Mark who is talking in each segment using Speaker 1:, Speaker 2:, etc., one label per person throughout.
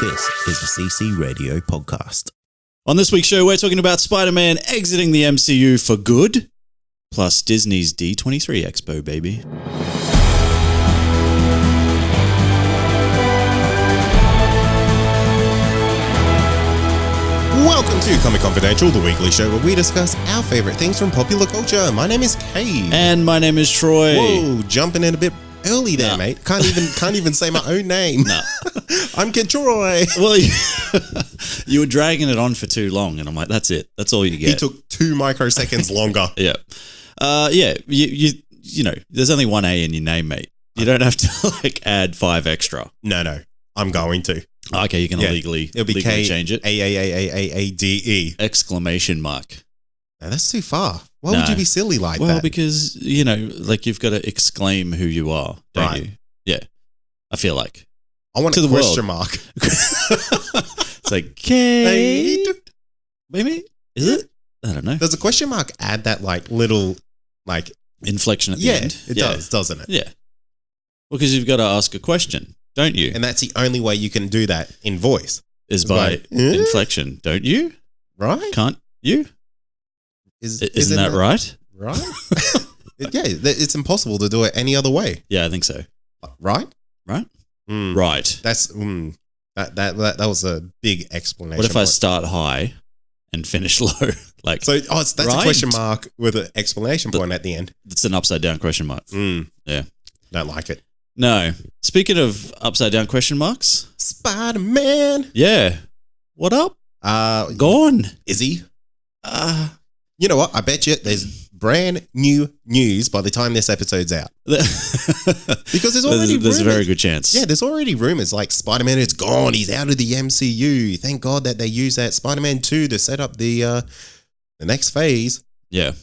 Speaker 1: This is the CC Radio Podcast.
Speaker 2: On this week's show, we're talking about Spider-Man exiting the MCU for good, plus Disney's D23 Expo, baby.
Speaker 3: Welcome to Comic Confidential, the weekly show where we discuss our favorite things from popular culture. My name is Cade.
Speaker 2: And my name is Troy.
Speaker 3: Whoa, jumping in a bit early there, mate. Can't even say my own name.
Speaker 2: No.
Speaker 3: I'm Kid Troy.
Speaker 2: Well, you were dragging it on for too long, and I'm like, that's it. That's all you get.
Speaker 3: He took 2 microseconds longer.
Speaker 2: Yeah. You know, there's only one A in your name, mate. You don't have to, add 5 extra.
Speaker 3: No. I'm going to.
Speaker 2: Okay, you can legally change it.
Speaker 3: A-A-A-A-A-D-E.
Speaker 2: Exclamation mark.
Speaker 3: No, that's too far. Why would you be silly like that?
Speaker 2: Well, because, you've got to exclaim who you are, don't you? Yeah. I feel like.
Speaker 3: I want a question mark.
Speaker 2: It's like, Kate. Maybe? Is it? I don't know.
Speaker 3: Does a question mark add that, little,
Speaker 2: inflection at the end?
Speaker 3: It does, doesn't it?
Speaker 2: Yeah. Well, because you've got to ask a question, don't you?
Speaker 3: And that's the only way you can do that in voice.
Speaker 2: Is by inflection, don't you?
Speaker 3: Right?
Speaker 2: Can't you? Isn't that right?
Speaker 3: Right? It's impossible to do it any other way.
Speaker 2: Yeah, I think so.
Speaker 3: Right?
Speaker 2: Right?
Speaker 3: Right. That's that was a big explanation.
Speaker 2: What if I start high and finish low? That's
Speaker 3: right? A question mark with an exclamation point at the end.
Speaker 2: It's an upside down question mark. Yeah.
Speaker 3: Don't like it.
Speaker 2: No. Speaking of upside down question marks,
Speaker 3: Spider-Man.
Speaker 2: Yeah. What up? Gone.
Speaker 3: Is he? You know what? I bet you there's brand new news by the time this episode's out. Because there's already
Speaker 2: there's a very good chance.
Speaker 3: Yeah, there's already rumors like Spider-Man is gone. He's out of the MCU. Thank God that they used that Spider-Man 2 to set up the next phase.
Speaker 2: Yeah.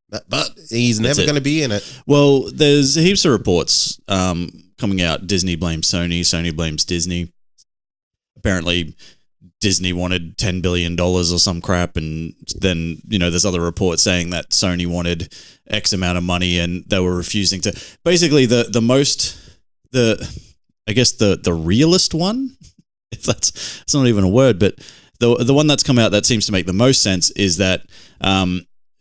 Speaker 3: But he's never going to be in it.
Speaker 2: Well, there's heaps of reports coming out. Disney blames Sony. Sony blames Disney. Apparently, Disney wanted $10 billion or some crap. And then, there's other reports saying that Sony wanted X amount of money and they were refusing to. Basically, the realist one, if it's not even a word, but the one that's come out that seems to make the most sense is that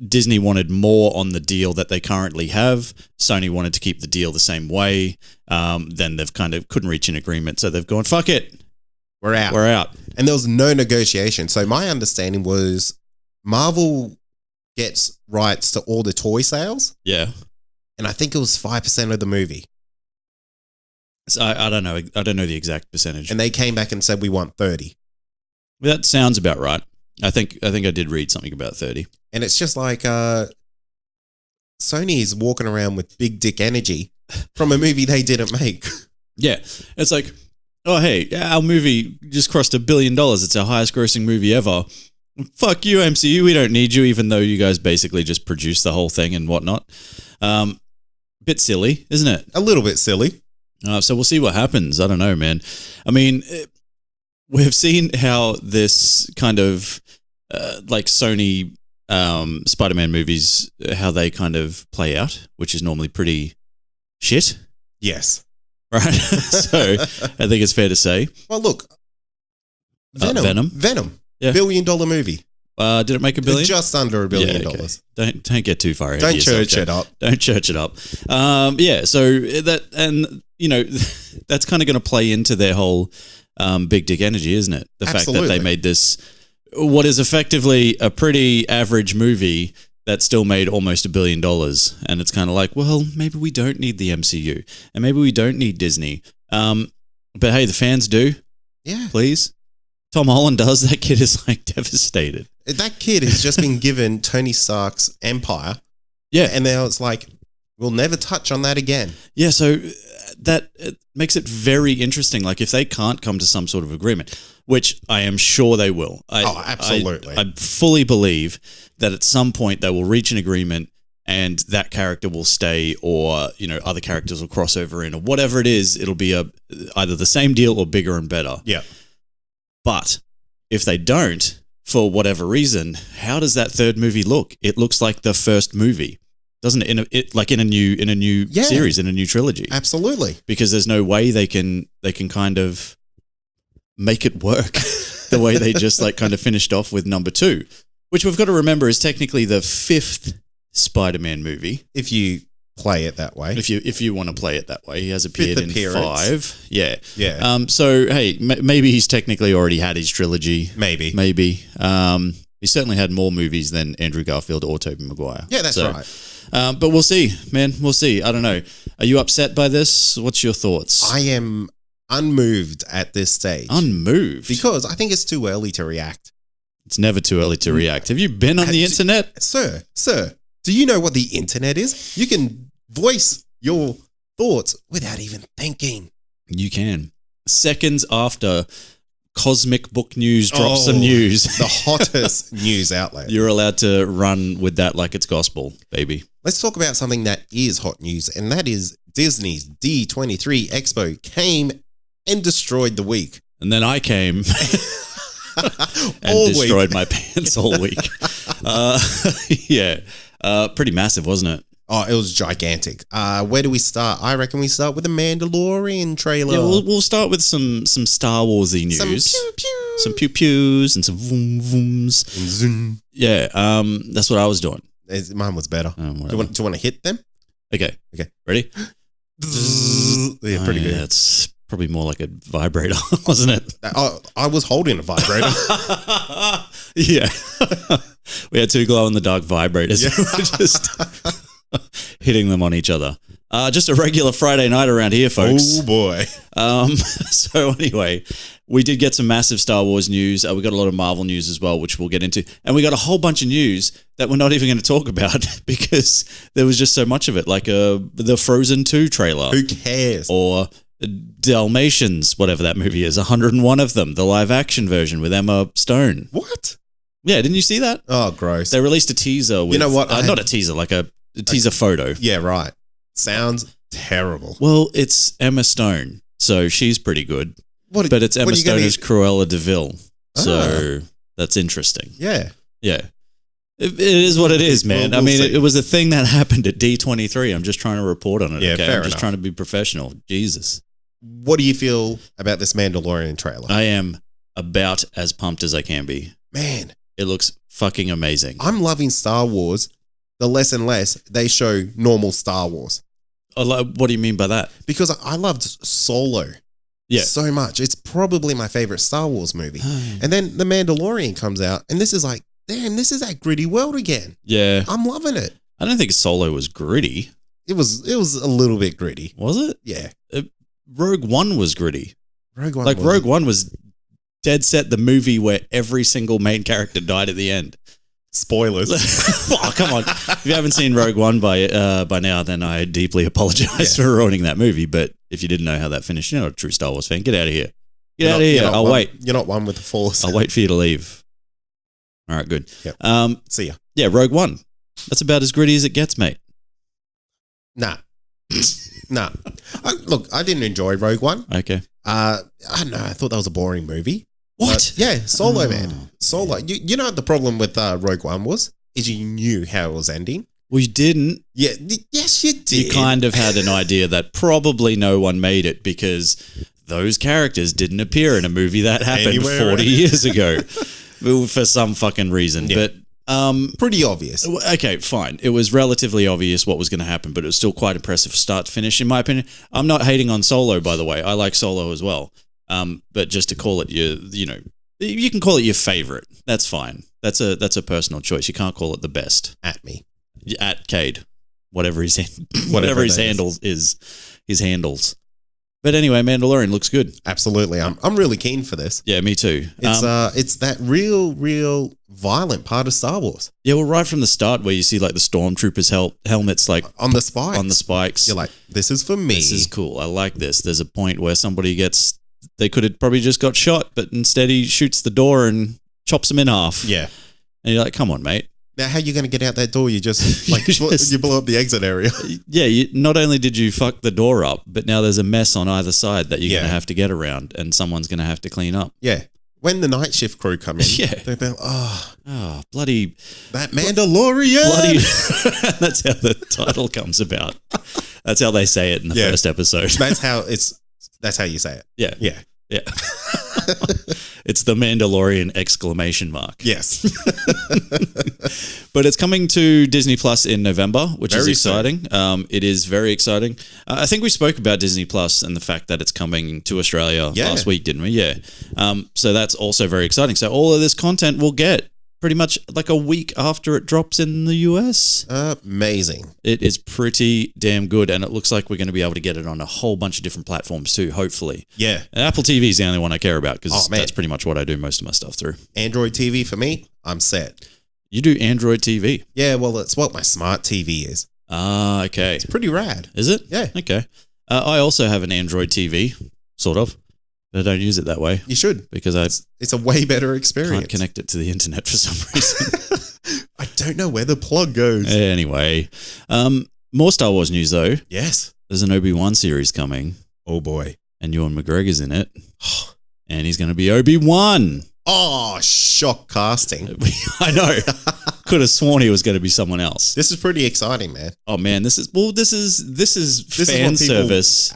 Speaker 2: Disney wanted more on the deal that they currently have. Sony wanted to keep the deal the same way. Then they've kind of couldn't reach an agreement. So they've gone, fuck it.
Speaker 3: We're out. And there was no negotiation. So my understanding was Marvel gets rights to all the toy sales.
Speaker 2: Yeah.
Speaker 3: And I think it was 5% of the movie.
Speaker 2: So I don't know. I don't know the exact percentage.
Speaker 3: And they came back and said, we want 30.
Speaker 2: That sounds about right. I think I did read something about 30.
Speaker 3: And it's just like Sony is walking around with big dick energy from a movie they didn't make.
Speaker 2: Yeah. It's like, oh, hey, our movie just crossed $1 billion. It's our highest grossing movie ever. Fuck you, MCU. We don't need you, even though you guys basically just produced the whole thing and whatnot. Bit silly, isn't it?
Speaker 3: A little bit silly.
Speaker 2: So we'll see what happens. I don't know, man. I mean, we've seen how this kind of Sony Spider-Man movies, how they kind of play out, which is normally pretty shit.
Speaker 3: Yes.
Speaker 2: Right? So I think it's fair to say.
Speaker 3: Well, look. Venom. Yeah. $1 billion movie.
Speaker 2: Did it make $1 billion?
Speaker 3: Just under $1 billion.
Speaker 2: Don't get too far ahead.
Speaker 3: Don't church it up.
Speaker 2: Don't church it up. So that, and that's kind of going to play into their whole big dick energy, isn't it? The fact that they made this, what is effectively a pretty average movie that still made almost $1 billion. And it's kind of like, well, maybe we don't need the MCU and maybe we don't need Disney. But hey, the fans do.
Speaker 3: Yeah.
Speaker 2: Please. Tom Holland does. That kid is devastated.
Speaker 3: That kid has just been given Tony Stark's empire.
Speaker 2: Yeah.
Speaker 3: And now it's like, we'll never touch on that again.
Speaker 2: Yeah. So that makes it very interesting. Like if they can't come to some sort of agreement, which I am sure they will.
Speaker 3: Absolutely.
Speaker 2: I fully believe that at some point they will reach an agreement and that character will stay, or other characters will cross over in, or whatever it is. It'll be either the same deal or bigger and better.
Speaker 3: Yeah. But
Speaker 2: if they don't, for whatever reason, how does that third movie look? It looks like the first movie, doesn't it? In a new series, in a new trilogy.
Speaker 3: Absolutely.
Speaker 2: Because there's no way they can kind of make it work the way they just like kind of finished off with number 2, which we've got to remember is technically the 5th Spider-Man movie.
Speaker 3: If you play it that way.
Speaker 2: If you want to play it that way. He has appeared in 5. Yeah.
Speaker 3: Yeah.
Speaker 2: So, hey, maybe he's technically already had his trilogy.
Speaker 3: Maybe.
Speaker 2: He certainly had more movies than Andrew Garfield or Tobey Maguire.
Speaker 3: Yeah, that's right.
Speaker 2: But we'll see, man. We'll see. I don't know. Are you upset by this? What's your thoughts?
Speaker 3: I am unmoved at this stage.
Speaker 2: Unmoved?
Speaker 3: Because I think it's too early to react.
Speaker 2: It's never too early to react. Have you been on the internet?
Speaker 3: Sir, do you know what the internet is? You can voice your thoughts without even thinking.
Speaker 2: You can. Seconds after Cosmic Book News drops some news.
Speaker 3: The hottest news outlet.
Speaker 2: You're allowed to run with that like it's gospel, baby.
Speaker 3: Let's talk about something that is hot news, and that is Disney's D23 Expo came and destroyed the week.
Speaker 2: And then I came and destroyed my pants all week. Pretty massive, wasn't it?
Speaker 3: Oh, it was gigantic. Where do we start? I reckon we start with the Mandalorian trailer.
Speaker 2: Yeah, we'll start with some Star Warsy news. Some pew-pews and some voom-vooms.
Speaker 3: And zoom.
Speaker 2: Yeah, that's what I was doing.
Speaker 3: Mine was better. Do you want to hit them?
Speaker 2: Okay. Ready?
Speaker 3: Yeah, pretty good.
Speaker 2: It's probably more like a vibrator, wasn't it?
Speaker 3: I was holding a vibrator.
Speaker 2: Yeah. We had 2 glow-in-the-dark vibrators.
Speaker 3: Yeah.
Speaker 2: We were just hitting them on each other. Just a regular Friday night around here, folks.
Speaker 3: Oh, boy.
Speaker 2: So anyway, we did get some massive Star Wars news. We got a lot of Marvel news as well, which we'll get into. And we got a whole bunch of news that we're not even going to talk about because there was just so much of it, like the Frozen 2 trailer.
Speaker 3: Who cares?
Speaker 2: Or Dalmatians, whatever that movie is, 101 of them, the live-action version with Emma Stone.
Speaker 3: What?
Speaker 2: Yeah, didn't you see that?
Speaker 3: Oh, gross.
Speaker 2: They released a teaser with...
Speaker 3: You know what?
Speaker 2: Not a teaser, like a teaser photo.
Speaker 3: Yeah, right. Sounds terrible.
Speaker 2: Well, it's Emma Stone, so she's pretty good. But it's Emma Stone as Cruella de Vil, so that's interesting.
Speaker 3: Yeah.
Speaker 2: Yeah. It is what it is, man.
Speaker 3: We'll
Speaker 2: I mean,
Speaker 3: see.
Speaker 2: it was a thing that happened at D23. I'm just trying to report on it,
Speaker 3: Yeah,
Speaker 2: okay?
Speaker 3: fair
Speaker 2: I'm just
Speaker 3: enough.
Speaker 2: trying to be professional. Jesus.
Speaker 3: What do you feel about this Mandalorian trailer?
Speaker 2: I am about as pumped as I can be.
Speaker 3: Man.
Speaker 2: It looks fucking amazing.
Speaker 3: I'm loving Star Wars. The less and less they show normal Star Wars.
Speaker 2: What do you mean by that?
Speaker 3: Because I loved Solo so much. It's probably my favorite Star Wars movie. And then The Mandalorian comes out, and this is like, damn, this is that gritty world again.
Speaker 2: Yeah.
Speaker 3: I'm loving it.
Speaker 2: I don't think Solo was gritty.
Speaker 3: It was a little bit gritty.
Speaker 2: Was it?
Speaker 3: Yeah.
Speaker 2: Rogue One was gritty.
Speaker 3: Rogue
Speaker 2: One was dead set the movie where every single main character died at the end.
Speaker 3: Spoilers.
Speaker 2: Oh, come on. If you haven't seen Rogue One by now, then I deeply apologize for ruining that movie. But if you didn't know how that finished, you're not a true Star Wars fan. Get out of here. Get out of here. I'll wait.
Speaker 3: You're not one with the Force.
Speaker 2: I'll wait for you to leave. All right, good.
Speaker 3: Yep. See ya.
Speaker 2: Yeah, Rogue One. That's about as gritty as it gets, mate.
Speaker 3: Nah. Look, I didn't enjoy Rogue One.
Speaker 2: Okay.
Speaker 3: I don't know. I thought that was a boring movie.
Speaker 2: What?
Speaker 3: Yeah, Solo, man. Solo. You know what the problem with Rogue One was? Is you knew how it was ending.
Speaker 2: Well, you didn't.
Speaker 3: Yeah, yes, you did.
Speaker 2: You kind of had an idea that probably no one made it because those characters didn't appear in a movie that happened 40 years ago for some fucking reason.
Speaker 3: Yeah.
Speaker 2: But
Speaker 3: pretty obvious.
Speaker 2: Okay, fine. It was relatively obvious what was going to happen, but it was still quite impressive start to finish, in my opinion. I'm not hating on Solo, by the way. I like Solo as well. But just to call it you can call it your favorite. That's fine. That's a personal choice. You can't call it the best.
Speaker 3: At me.
Speaker 2: At Cade. Whatever his handles is. His handles. But anyway, Mandalorian looks good.
Speaker 3: Absolutely. I'm really keen for this.
Speaker 2: Yeah, me too.
Speaker 3: It's that real violent part of Star Wars.
Speaker 2: Yeah, well, right from the start where you see like the stormtroopers' helmets like
Speaker 3: on the spikes.
Speaker 2: You're
Speaker 3: like, this is for me.
Speaker 2: This is cool. I like this. There's a point where they could have probably just got shot, but instead he shoots the door and chops them in half.
Speaker 3: Yeah.
Speaker 2: And you're like, come on, mate.
Speaker 3: Now, how are you going to get out that door? You just you blow up the exit area.
Speaker 2: Yeah, not only did you fuck the door up, but now there's a mess on either side that you're going to have to get around, and someone's going to have to clean up.
Speaker 3: Yeah. When the night shift crew come in, they'll be like,
Speaker 2: oh, bloody...
Speaker 3: that Mandalorian!
Speaker 2: Bloody... That's how the title comes about. That's how they say it in the first episode.
Speaker 3: That's how you say it.
Speaker 2: Yeah.
Speaker 3: Yeah.
Speaker 2: Yeah. It's the Mandalorian exclamation mark.
Speaker 3: Yes.
Speaker 2: But it's coming to Disney Plus in November, which is
Speaker 3: Very
Speaker 2: exciting. It is very exciting. I think we spoke about Disney Plus and the fact that it's coming to Australia last week, didn't we? Yeah. So that's also very exciting. So all of this content we'll get pretty much like a week after it drops in the US.
Speaker 3: Amazing.
Speaker 2: It is pretty damn good, and it looks like we're going to be able to get it on a whole bunch of different platforms too, hopefully.
Speaker 3: Yeah.
Speaker 2: And Apple TV is the only one I care about because that's pretty much what I do most of my stuff through.
Speaker 3: Android TV for me, I'm set.
Speaker 2: You do Android TV?
Speaker 3: Yeah, well, it's what my smart TV is.
Speaker 2: Ah, okay.
Speaker 3: It's pretty rad.
Speaker 2: Is it?
Speaker 3: Yeah.
Speaker 2: Okay. I also have an Android TV, sort of. But I don't use it that way.
Speaker 3: You should.
Speaker 2: Because
Speaker 3: it's a way better experience.
Speaker 2: Can't connect it to the internet for some reason.
Speaker 3: I don't know where the plug goes.
Speaker 2: Anyway, more Star Wars news though.
Speaker 3: Yes.
Speaker 2: There's an Obi-Wan series coming.
Speaker 3: Oh boy.
Speaker 2: And Ewan McGregor's in it. And he's going to be Obi-Wan.
Speaker 3: Oh, shock casting.
Speaker 2: I know. Could have sworn he was going to be someone else.
Speaker 3: This is pretty exciting, man.
Speaker 2: Oh man, this is fan service.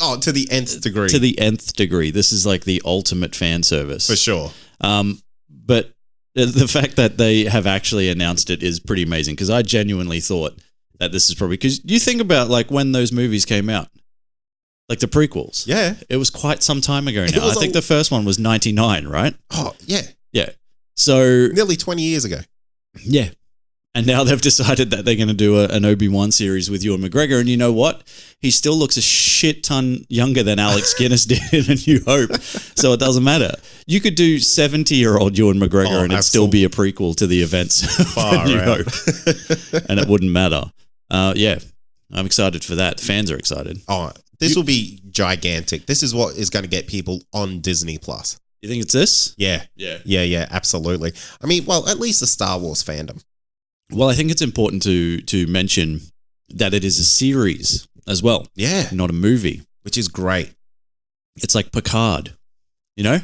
Speaker 3: Oh, to the nth degree.
Speaker 2: To the nth degree. This is like the ultimate fan service.
Speaker 3: For sure.
Speaker 2: But the fact that they have actually announced it is pretty amazing because I genuinely thought that this is probably because you think about like when those movies came out, like the prequels.
Speaker 3: Yeah.
Speaker 2: It was quite some time ago now. I think the first one was 99, right?
Speaker 3: Oh, yeah.
Speaker 2: Yeah. So
Speaker 3: nearly 20 years ago.
Speaker 2: Yeah. And now they've decided that they're going to do an Obi-Wan series with Ewan McGregor. And you know what? He still looks a shit ton younger than Alex Guinness did in A New Hope. So it doesn't matter. You could do 70-year-old Ewan McGregor and it'd still be a prequel to the events of A New Hope. And it wouldn't matter. Yeah. I'm excited for that. The fans are excited.
Speaker 3: Oh, this will be gigantic. This is what is going to get people on Disney Plus.
Speaker 2: You think it's this?
Speaker 3: Yeah. Yeah, absolutely. I mean, well, at least the Star Wars fandom.
Speaker 2: Well, I think it's important to mention that it is a series as well.
Speaker 3: Yeah.
Speaker 2: Not a movie.
Speaker 3: Which is great.
Speaker 2: It's like Picard, you know?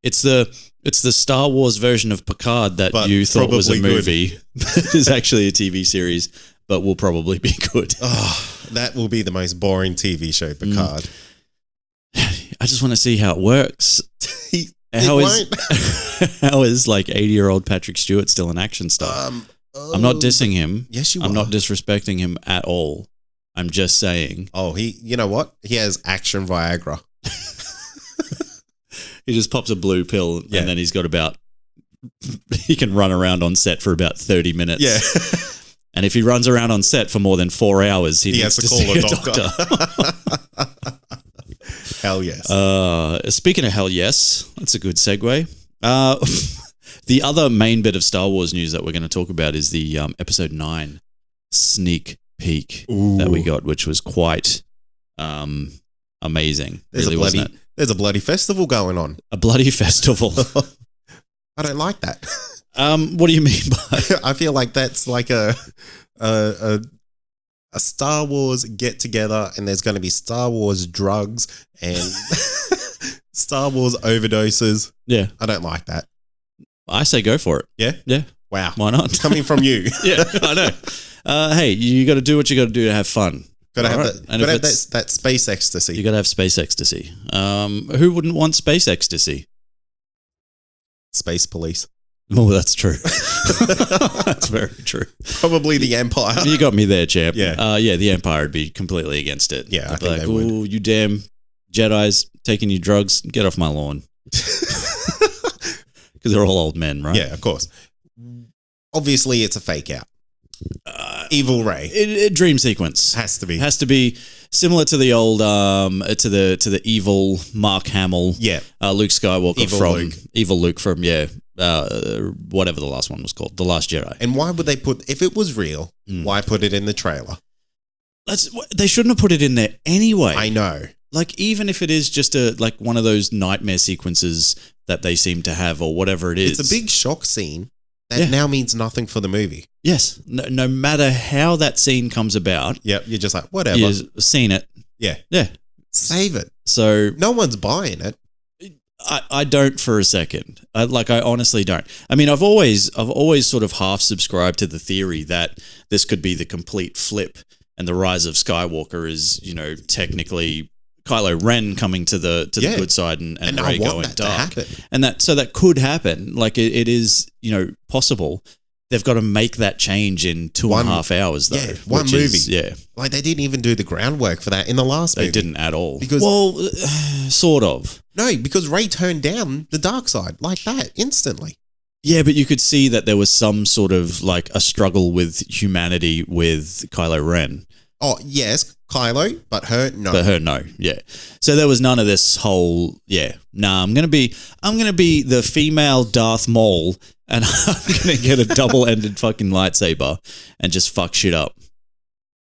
Speaker 2: It's the Star Wars version of Picard that you thought was a movie. It's actually a TV series, but will probably be good.
Speaker 3: Oh, that will be the most boring TV show, Picard.
Speaker 2: I just want to see how it works. How is like 80-year-old Patrick Stewart still in action stuff? I'm not dissing him.
Speaker 3: Yes, you are.
Speaker 2: I'm not disrespecting him at all. I'm just saying.
Speaker 3: Oh, you know what? He has action Viagra.
Speaker 2: He just pops a blue pill and then he's got he can run around on set for about 30 minutes.
Speaker 3: Yeah.
Speaker 2: And if he runs around on set for more than 4 hours, he needs to call a
Speaker 3: doctor. Hell yes.
Speaker 2: Speaking of hell yes, that's a good segue. The other main bit of Star Wars news that we're going to talk about is the episode 9 sneak peek that we got, which was quite amazing.
Speaker 3: There's a bloody festival going on.
Speaker 2: A bloody festival.
Speaker 3: I don't like that.
Speaker 2: What do you mean by?
Speaker 3: I feel like that's like a Star Wars get together, and there's going to be Star Wars drugs and Star Wars overdoses.
Speaker 2: Yeah,
Speaker 3: I don't like that. I
Speaker 2: say go for it.
Speaker 3: Yeah?
Speaker 2: Yeah.
Speaker 3: Wow.
Speaker 2: Why not?
Speaker 3: Coming from you.
Speaker 2: Yeah, I know. Hey, you got to do what you got to do to have fun.
Speaker 3: Got to have that space ecstasy.
Speaker 2: You got to have space ecstasy. Who wouldn't want space ecstasy?
Speaker 3: Space police.
Speaker 2: Oh, that's true. That's very true.
Speaker 3: Probably the Empire.
Speaker 2: You got me there, champ.
Speaker 3: Yeah.
Speaker 2: The Empire would be completely against it.
Speaker 3: Yeah, I
Speaker 2: think
Speaker 3: like,
Speaker 2: they would. Oh, you damn Jedis taking your drugs. Get off my lawn. Because they're all old men, right?
Speaker 3: Yeah, of course. Obviously, it's a fake out. Evil Ray.
Speaker 2: Dream sequence
Speaker 3: has to
Speaker 2: be similar to the old to the evil Mark Hamill.
Speaker 3: Yeah,
Speaker 2: Luke Skywalker
Speaker 3: Evil Luke
Speaker 2: from whatever the last one was called, The Last Jedi.
Speaker 3: And why would they if it was real? Why put it in the trailer?
Speaker 2: They shouldn't have put it in there anyway.
Speaker 3: I know.
Speaker 2: Like, even if it is just one of those nightmare sequences that they seem to have or whatever it is.
Speaker 3: It's a big shock scene that now means nothing for the movie.
Speaker 2: Yes. No matter how that scene comes about.
Speaker 3: Yep. You're just like, whatever.
Speaker 2: You've seen it.
Speaker 3: Yeah.
Speaker 2: Yeah.
Speaker 3: Save it.
Speaker 2: So
Speaker 3: no one's buying it.
Speaker 2: I don't for a second. I honestly don't. I mean, I've always sort of half subscribed to the theory that this could be the complete flip and the rise of Skywalker is, technically Kylo Ren coming to the good side and Rey going dark. And that could happen. Like it is, possible. They've got to make that change in 2.5 hours, though. Yeah,
Speaker 3: one movie. Like, they didn't even do the groundwork for that in the last movie.
Speaker 2: They didn't at all.
Speaker 3: Because,
Speaker 2: sort of.
Speaker 3: No, because Rey turned down the dark side like that instantly.
Speaker 2: Yeah, but you could see that there was some sort of, like, a struggle with humanity with Kylo Ren.
Speaker 3: Oh, yes, Kylo, but her, no.
Speaker 2: But her, no, yeah. So there was none of this whole, I'm going to be the female Darth Maul, and I'm going to get a double-ended fucking lightsaber and just fuck shit up.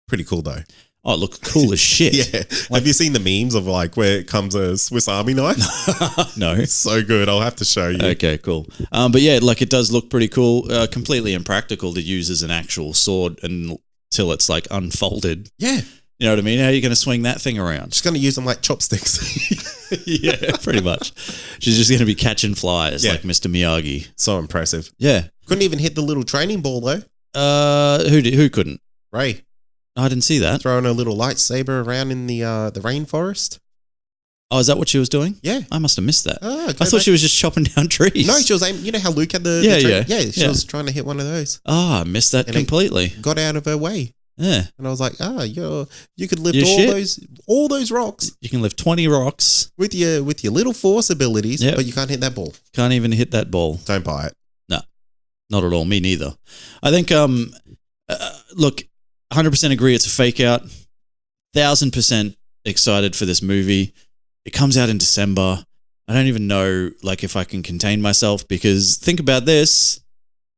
Speaker 3: Pretty cool, though.
Speaker 2: Oh, look cool as shit.
Speaker 3: Yeah. Have you seen the memes of, like, where it comes a Swiss Army knife?
Speaker 2: No.
Speaker 3: It's so good. I'll have to show you.
Speaker 2: Okay, cool. But yeah, like, it does look pretty cool. Completely impractical to use as an actual sword until it's, like, unfolded.
Speaker 3: Yeah.
Speaker 2: You know what I mean? How are you going to swing that thing around?
Speaker 3: Just going to use them like chopsticks.
Speaker 2: Yeah, pretty much. She's just going to be catching flies like Mr. Miyagi.
Speaker 3: So impressive.
Speaker 2: Yeah.
Speaker 3: Couldn't even hit the little training ball, though.
Speaker 2: Who couldn't?
Speaker 3: Rey.
Speaker 2: I didn't see that.
Speaker 3: Throwing a little lightsaber around in the rainforest.
Speaker 2: Oh, is that what she was doing?
Speaker 3: Yeah.
Speaker 2: I must have missed that. I thought she was just chopping down trees.
Speaker 3: No, she was aiming. You know how Luke had the tree? Yeah, she was trying to hit one of those.
Speaker 2: Oh, I missed that completely.
Speaker 3: Got out of her way.
Speaker 2: Yeah.
Speaker 3: And I was like, you could lift all those rocks.
Speaker 2: You can lift 20 rocks.
Speaker 3: With your little force abilities, but you can't hit that ball.
Speaker 2: Can't even hit that ball.
Speaker 3: Don't buy it.
Speaker 2: No. Not at all. Me neither. I think, look, 100% agree it's a fake out. 1000% excited for this movie. It comes out in December. I don't even know, like, if I can contain myself, because think about this.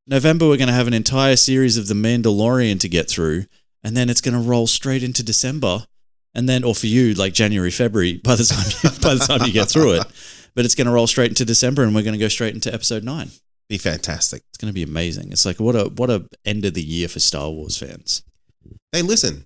Speaker 2: November, we're going to have an entire series of The Mandalorian to get through, and then it's going to roll straight into December, and then, or for you, like January, February, by the time you get through it, but it's going to roll straight into December, and we're going to go straight into episode 9.
Speaker 3: Be fantastic.
Speaker 2: It's going to be amazing. It's like what a end of the year for Star Wars fans.
Speaker 3: Hey, listen,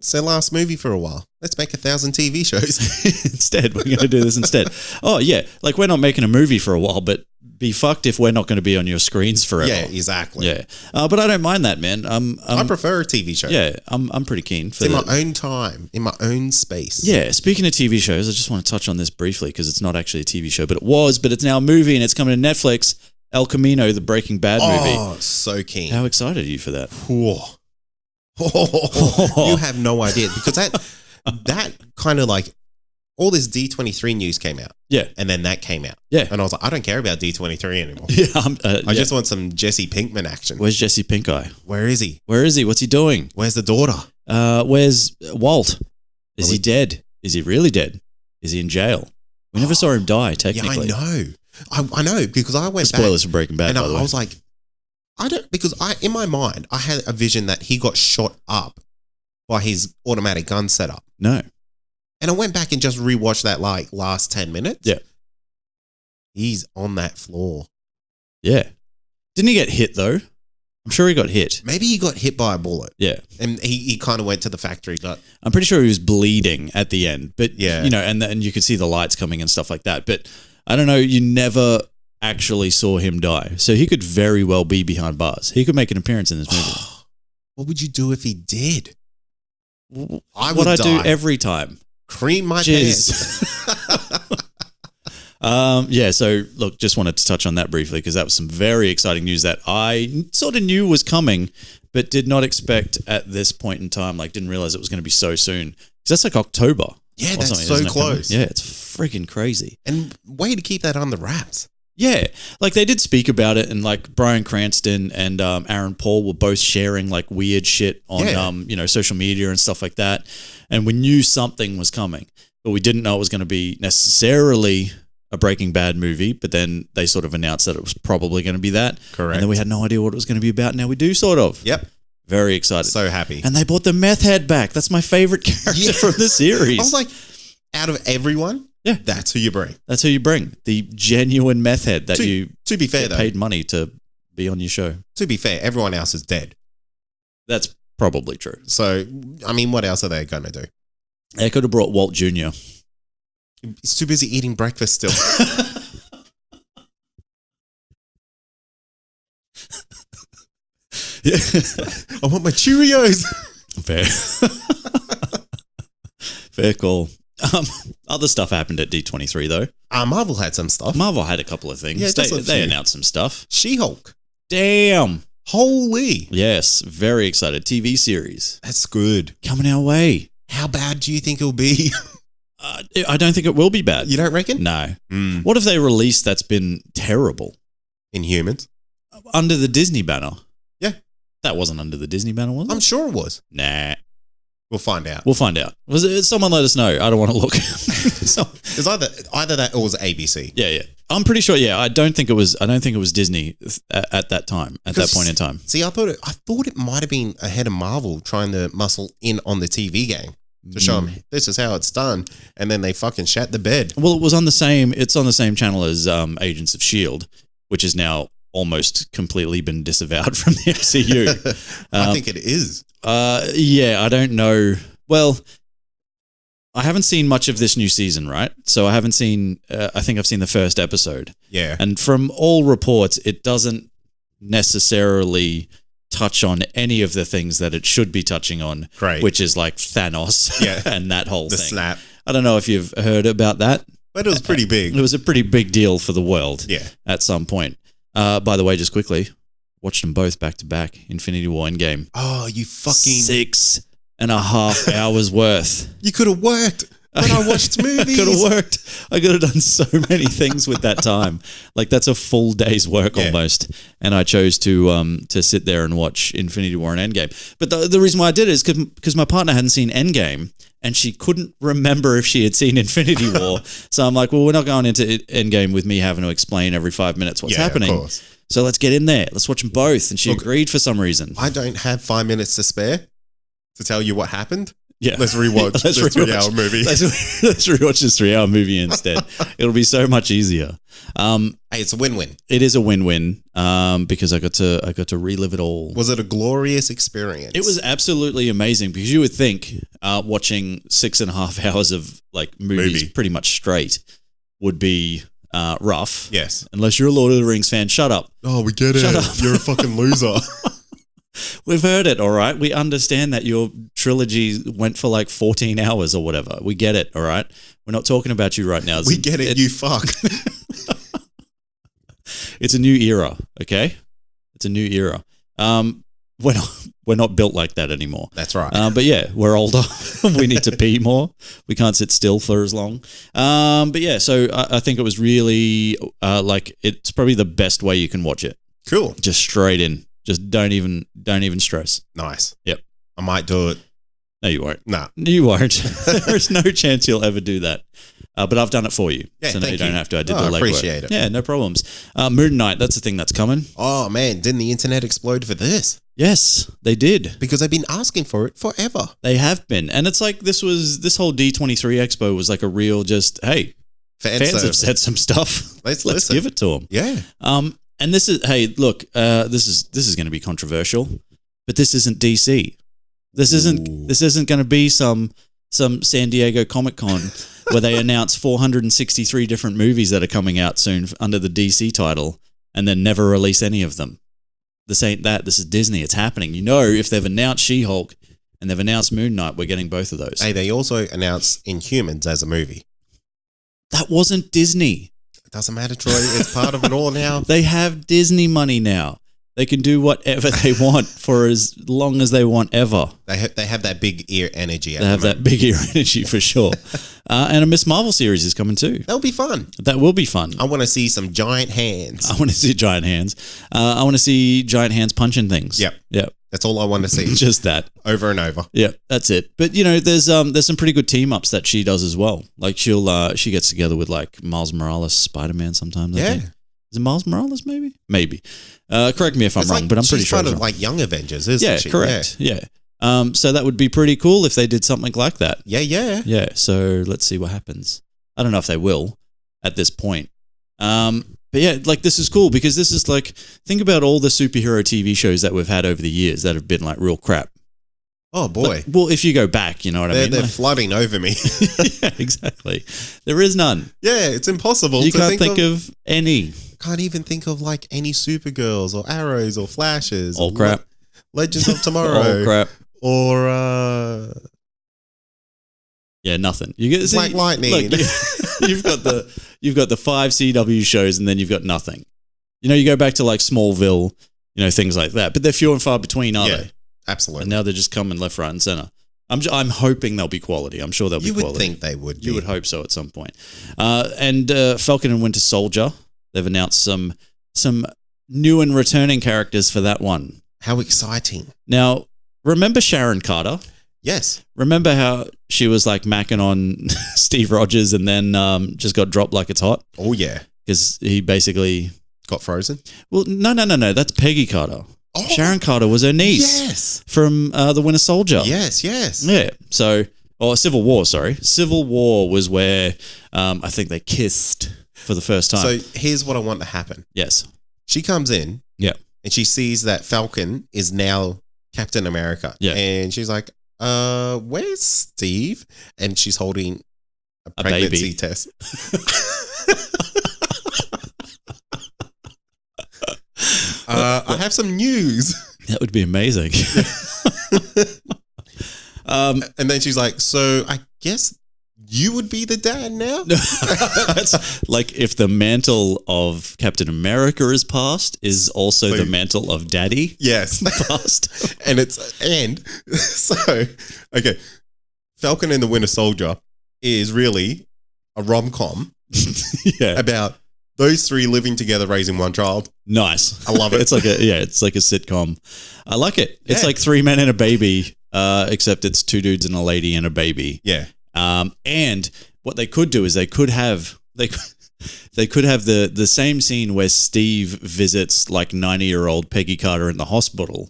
Speaker 3: it's their last movie for a while. Let's make 1,000 TV shows
Speaker 2: instead. We're going to do this instead. Oh yeah, like we're not making a movie for a while, but be fucked if we're not going to be on your screens forever.
Speaker 3: Yeah, exactly.
Speaker 2: Yeah, but I don't mind that, man.
Speaker 3: I prefer a TV show.
Speaker 2: Yeah, I'm pretty keen for
Speaker 3: in my own time, in my own space.
Speaker 2: Yeah, speaking of TV shows, I just want to touch on this briefly because it's not actually a TV show, but it's now a movie and it's coming to Netflix. El Camino, the Breaking Bad movie.
Speaker 3: Oh, so keen.
Speaker 2: How excited are you for that?
Speaker 3: You have no idea, because that kind of like all this D23 news came out.
Speaker 2: Yeah.
Speaker 3: And then that came out.
Speaker 2: Yeah.
Speaker 3: And I was like, I don't care about D23 anymore.
Speaker 2: Yeah.
Speaker 3: I just want some Jesse Pinkman action.
Speaker 2: Where's Jesse Pinkeye?
Speaker 3: Where is he?
Speaker 2: What's he doing?
Speaker 3: Where's the daughter?
Speaker 2: Where's Walt? Is he dead? Is he really dead? Is he in jail? We never saw him die, technically.
Speaker 3: Yeah, I know, because I went back.
Speaker 2: Spoilers for Breaking Bad, by the way.
Speaker 3: I was like, in my mind, I had a vision that he got shot up by his automatic gun setup.
Speaker 2: No.
Speaker 3: And I went back and just rewatched that like last 10 minutes.
Speaker 2: Yeah.
Speaker 3: He's on that floor.
Speaker 2: Yeah. Didn't he get hit though? I'm sure he got hit.
Speaker 3: Maybe he got hit by a bullet.
Speaker 2: Yeah.
Speaker 3: And he kind of went to the factory, but
Speaker 2: I'm pretty sure he was bleeding at the end. But
Speaker 3: yeah,
Speaker 2: and you could see the lights coming and stuff like that. But I don't know, you never actually saw him die. So he could very well be behind bars. He could make an appearance in this movie.
Speaker 3: What would you do if he did?
Speaker 2: What I do every time.
Speaker 3: Cream my pants.
Speaker 2: Yeah, so look, just wanted to touch on that briefly because that was some very exciting news that I sort of knew was coming, but did not expect at this point in time. Like, didn't realize it was going to be so soon. Because that's like October.
Speaker 3: Yeah, that's so close.
Speaker 2: Yeah, it's freaking crazy.
Speaker 3: And way to keep that under wraps.
Speaker 2: Yeah, like they did speak about it, and like Bryan Cranston and Aaron Paul were both sharing like weird shit on social media and stuff like that. And we knew something was coming, but we didn't know it was going to be necessarily a Breaking Bad movie. But then they sort of announced that it was probably going to be that.
Speaker 3: Correct.
Speaker 2: And then we had no idea what it was going to be about. Now we do sort of.
Speaker 3: Yep.
Speaker 2: Very excited.
Speaker 3: So happy.
Speaker 2: And they brought the meth head back. That's my favorite character from the series.
Speaker 3: I was like, out of everyone, that's who you bring.
Speaker 2: That's who you bring. The genuine meth head that
Speaker 3: to be fair,
Speaker 2: paid money to be on your show.
Speaker 3: To be fair, everyone else is dead.
Speaker 2: That's probably true.
Speaker 3: So, I mean, what else are they going to do?
Speaker 2: They could have brought Walt Jr.
Speaker 3: He's too busy eating breakfast still.
Speaker 2: Yeah.
Speaker 3: I want my Cheerios.
Speaker 2: Fair. Fair call. Other stuff happened at D23 though.
Speaker 3: Marvel had some stuff.
Speaker 2: Marvel had a couple of things.
Speaker 3: Yeah,
Speaker 2: they announced some stuff.
Speaker 3: She-Hulk.
Speaker 2: Damn.
Speaker 3: Holy.
Speaker 2: Yes, very excited. TV series.
Speaker 3: That's good.
Speaker 2: Coming our way.
Speaker 3: How bad do you think it'll be?
Speaker 2: I don't think it will be bad.
Speaker 3: You don't reckon?
Speaker 2: No. What if they release that's been terrible?
Speaker 3: Inhumans?
Speaker 2: Under the Disney banner.
Speaker 3: Yeah.
Speaker 2: That wasn't under the Disney banner, was it?
Speaker 3: I'm sure it was.
Speaker 2: Nah.
Speaker 3: We'll find out.
Speaker 2: We'll find out. Was it? Someone let us know. I don't want to look.
Speaker 3: It's either that or it was ABC.
Speaker 2: Yeah. I'm pretty sure. Yeah, I don't think it was Disney at that time. At that point in time.
Speaker 3: See, I thought it might have been ahead of Marvel trying to muscle in on the TV game to show them this is how it's done, and then they fucking shat the bed.
Speaker 2: Well, it was on the same. It's on the same channel as Agents of S.H.I.E.L.D., which is now almost completely been disavowed from the MCU.
Speaker 3: I think it is.
Speaker 2: Yeah, I don't know. Well, I haven't seen much of this new season, right? So I haven't seen, I think I've seen the first episode.
Speaker 3: Yeah.
Speaker 2: And from all reports, it doesn't necessarily touch on any of the things that it should be touching on.
Speaker 3: Great.
Speaker 2: Which is like Thanos and that whole
Speaker 3: the
Speaker 2: thing.
Speaker 3: snap.
Speaker 2: I don't know if you've heard about that.
Speaker 3: But it was pretty big.
Speaker 2: It was a pretty big deal for the world at some point. By the way, just quickly, watched them both back to back. Infinity War Endgame.
Speaker 3: Oh, you fucking
Speaker 2: 6.5 hours worth.
Speaker 3: You could have worked when I watched movies.
Speaker 2: I could have worked. I could have done so many things with that time. Like that's a full day's work almost. And I chose to sit there and watch Infinity War and Endgame. But the reason why I did it is because my partner hadn't seen Endgame and she couldn't remember if she had seen Infinity War. So I'm like, well, we're not going into Endgame with me having to explain every 5 minutes what's happening. Of course. So let's get in there. Let's watch them both. And she agreed for some reason.
Speaker 3: I don't have 5 minutes to spare to tell you what happened.
Speaker 2: Yeah.
Speaker 3: Let's rewatch this 3-hour movie.
Speaker 2: Let's rewatch this 3-hour movie instead. It'll be so much easier.
Speaker 3: Hey, it's a win-win.
Speaker 2: It is a win-win because I got to relive it all.
Speaker 3: Was it a glorious experience?
Speaker 2: It was absolutely amazing because you would think watching 6.5 hours of like movies pretty much straight would be rough.
Speaker 3: Yes.
Speaker 2: Unless you're a Lord of the Rings fan. Shut up.
Speaker 3: Oh, we get
Speaker 2: Shut
Speaker 3: it.
Speaker 2: up.
Speaker 3: You're a fucking loser.
Speaker 2: We've heard it, all right? We understand that your trilogy went for like 14 hours or whatever. We get it, all right? We're not talking about you right now.
Speaker 3: We get it, you fuck.
Speaker 2: It's a new era, okay? It's a new era. We're not built like that anymore.
Speaker 3: That's right.
Speaker 2: But yeah, we're older. We need to pee more. We can't sit still for as long. But yeah, so I think it was really like it's probably the best way you can watch it.
Speaker 3: Cool.
Speaker 2: Just straight in. Just don't even stress.
Speaker 3: Nice.
Speaker 2: Yep.
Speaker 3: I might do it.
Speaker 2: No, you won't.
Speaker 3: Nah.
Speaker 2: You won't. There's no chance you'll ever do that. But I've done it for you.
Speaker 3: Yeah,
Speaker 2: so no, you don't have to. I did the legwork.
Speaker 3: I appreciate it.
Speaker 2: Yeah, no problems. Moon Knight, that's the thing that's coming.
Speaker 3: Oh, man. Didn't the internet explode for this?
Speaker 2: Yes, they did.
Speaker 3: Because they've been asking for it forever.
Speaker 2: They have been. And it's like this whole D23 Expo was like a real just, hey, fans have said some stuff. Let's give it to them.
Speaker 3: Yeah.
Speaker 2: And this is, hey, look, this is going to be controversial, but this isn't DC. This isn't going to be some San Diego Comic-Con where they announce 463 different movies that are coming out soon under the DC title and then never release any of them. This ain't that. This is Disney. It's happening. You know, if they've announced She-Hulk and they've announced Moon Knight, we're getting both of those.
Speaker 3: Hey, they also announced Inhumans as a movie.
Speaker 2: That wasn't Disney.
Speaker 3: It doesn't matter, Troy. It's part of it all now.
Speaker 2: They have Disney money now. They can do whatever they want for as long as they want ever.
Speaker 3: They have that big ear energy.
Speaker 2: They have that big ear energy for sure. And a Miss Marvel series is coming too.
Speaker 3: That'll be fun.
Speaker 2: That will be fun.
Speaker 3: I want to see some giant hands.
Speaker 2: I want to see giant hands. I want to see giant hands punching things.
Speaker 3: Yep. That's all I want to see.
Speaker 2: Just that.
Speaker 3: Over and over.
Speaker 2: Yeah, that's it. But you know, there's some pretty good team ups that she does as well. Like she gets together with like Miles Morales, Spider-Man sometimes. I think. Is it Miles Morales? Maybe. Correct me if I'm wrong, but I'm pretty sure.
Speaker 3: She's part of like Young Avengers, isn't she?
Speaker 2: Correct. Yeah. So that would be pretty cool if they did something like that.
Speaker 3: Yeah.
Speaker 2: So let's see what happens. I don't know if they will at this point. But yeah, like this is cool because this is like, think about all the superhero TV shows that we've had over the years that have been like real crap.
Speaker 3: Oh boy.
Speaker 2: Well, if you go back, you know what I mean?
Speaker 3: They're flooding over me.
Speaker 2: Yeah, exactly. There is none.
Speaker 3: Yeah, it's impossible.
Speaker 2: You can't think of any.
Speaker 3: Can't even think of like any Supergirls or Arrows or Flashes.
Speaker 2: All crap.
Speaker 3: Legends of Tomorrow.
Speaker 2: All crap.
Speaker 3: Or
Speaker 2: Yeah, nothing. You get
Speaker 3: Black Lightning.
Speaker 2: Look, you've got the 5 CW shows, and then you've got nothing. You go back to like Smallville, things like that, but they're few and far between, are they?
Speaker 3: Absolutely.
Speaker 2: And now they're just coming left, right, and center. I'm hoping they'll be quality. I'm sure they'll be quality.
Speaker 3: You would think they would be.
Speaker 2: You would hope so at some point. And Falcon and Winter Soldier, they've announced some new and returning characters for that one.
Speaker 3: How exciting.
Speaker 2: Now, remember Sharon Carter?
Speaker 3: Yes.
Speaker 2: Remember how she was like macking on Steve Rogers and then just got dropped like it's hot?
Speaker 3: Oh, yeah.
Speaker 2: Because he basically...
Speaker 3: Got frozen?
Speaker 2: Well, no. That's Peggy Carter. Oh, Sharon Carter was her niece.
Speaker 3: Yes.
Speaker 2: From The Winter Soldier.
Speaker 3: Yes.
Speaker 2: Yeah. So, Civil War, sorry. Civil War was where I think they kissed for the first time.
Speaker 3: So here's what I want to happen.
Speaker 2: Yes.
Speaker 3: She comes in.
Speaker 2: Yeah.
Speaker 3: And she sees that Falcon is now Captain America.
Speaker 2: Yeah.
Speaker 3: And she's like, where's Steve? And she's holding a pregnancy
Speaker 2: baby
Speaker 3: test. I have some news.
Speaker 2: That would be amazing.
Speaker 3: And then she's like, so I guess you would be the dad now?
Speaker 2: That's like if the mantle of Captain America is passed, is also the mantle of Daddy
Speaker 3: yes
Speaker 2: passed.
Speaker 3: and so, okay, Falcon and the Winter Soldier is really a rom-com about those three living together, raising one child.
Speaker 2: Nice.
Speaker 3: I love it.
Speaker 2: It's like a sitcom. I like it. It's like 3 men and a baby, except it's 2 dudes and a lady and a baby.
Speaker 3: Yeah.
Speaker 2: And what they could do is they could have the same scene where Steve visits like 90-year-old Peggy Carter in the hospital.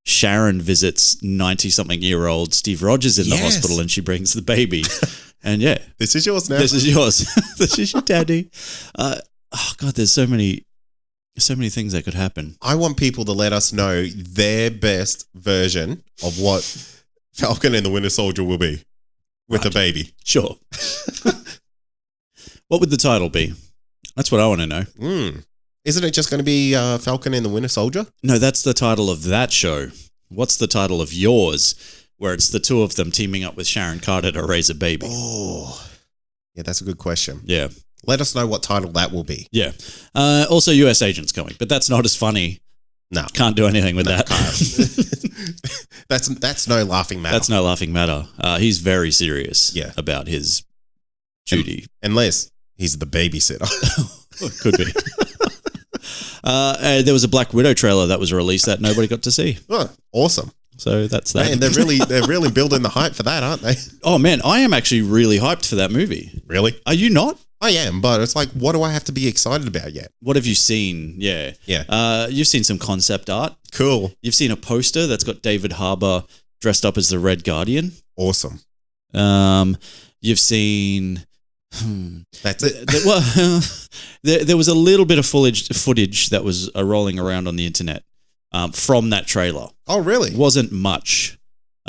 Speaker 2: Sharon visits 90-something-year-old Steve Rogers in the hospital, and she brings the baby. And
Speaker 3: this is yours now.
Speaker 2: This is yours. This is your daddy. Oh God, there's so many things that could happen.
Speaker 3: I want people to let us know their best version of what Falcon and the Winter Soldier will be with a baby.
Speaker 2: Sure. What would the title be? That's what I want to know.
Speaker 3: Isn't it just going to be Falcon and the Winter Soldier?
Speaker 2: No, that's the title of that show. What's the title of yours, where it's the two of them teaming up with Sharon Carter to raise a baby?
Speaker 3: Oh, yeah, that's a good question.
Speaker 2: Yeah.
Speaker 3: Let us know what title that will be.
Speaker 2: Yeah. Also, US Agent's coming, but that's not as funny.
Speaker 3: No.
Speaker 2: Can't do anything with that.
Speaker 3: That's no laughing matter.
Speaker 2: That's no laughing matter. He's very serious about his duty.
Speaker 3: Unless he's the babysitter.
Speaker 2: Could be. There was a Black Widow trailer that was released that nobody got to see.
Speaker 3: Oh, awesome.
Speaker 2: So that's that.
Speaker 3: And they're really building the hype for that, aren't they?
Speaker 2: Oh man, I am actually really hyped for that movie.
Speaker 3: Really?
Speaker 2: Are you not?
Speaker 3: I am, but it's like, what do I have to be excited about yet?
Speaker 2: What have you seen? Yeah. You've seen some concept art.
Speaker 3: Cool.
Speaker 2: You've seen a poster that's got David Harbour dressed up as the Red Guardian.
Speaker 3: Awesome.
Speaker 2: You've seen...
Speaker 3: That's it.
Speaker 2: Well, there was a little bit of footage that was rolling around on the internet from that trailer.
Speaker 3: Oh, really?
Speaker 2: It wasn't much.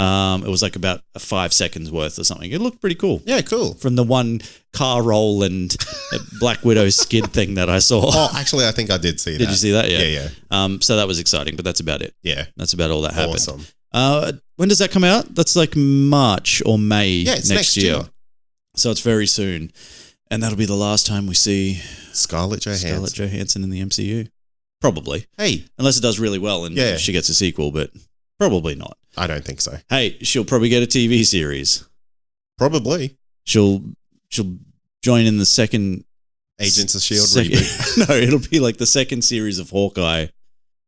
Speaker 2: It was like about 5 seconds worth or something. It looked pretty cool.
Speaker 3: Yeah, cool.
Speaker 2: From the one car roll and Black Widow skid thing that I saw.
Speaker 3: Oh, actually, I think I did see that.
Speaker 2: Did you see that?
Speaker 3: Yeah.
Speaker 2: So that was exciting, but that's about it.
Speaker 3: Yeah.
Speaker 2: That's about all that happened.
Speaker 3: Awesome.
Speaker 2: When does that come out? That's like March or May
Speaker 3: next year.
Speaker 2: So it's very soon. And that'll be the last time we see
Speaker 3: Scarlett Johansson
Speaker 2: in the MCU. Probably.
Speaker 3: Hey.
Speaker 2: Unless it does really well and she gets a sequel, but probably not.
Speaker 3: I don't think so.
Speaker 2: Hey, she'll probably get a TV series.
Speaker 3: Probably.
Speaker 2: She'll join in the second
Speaker 3: Agents of S.H.I.E.L.D. reboot.
Speaker 2: No, it'll be like the second series of Hawkeye,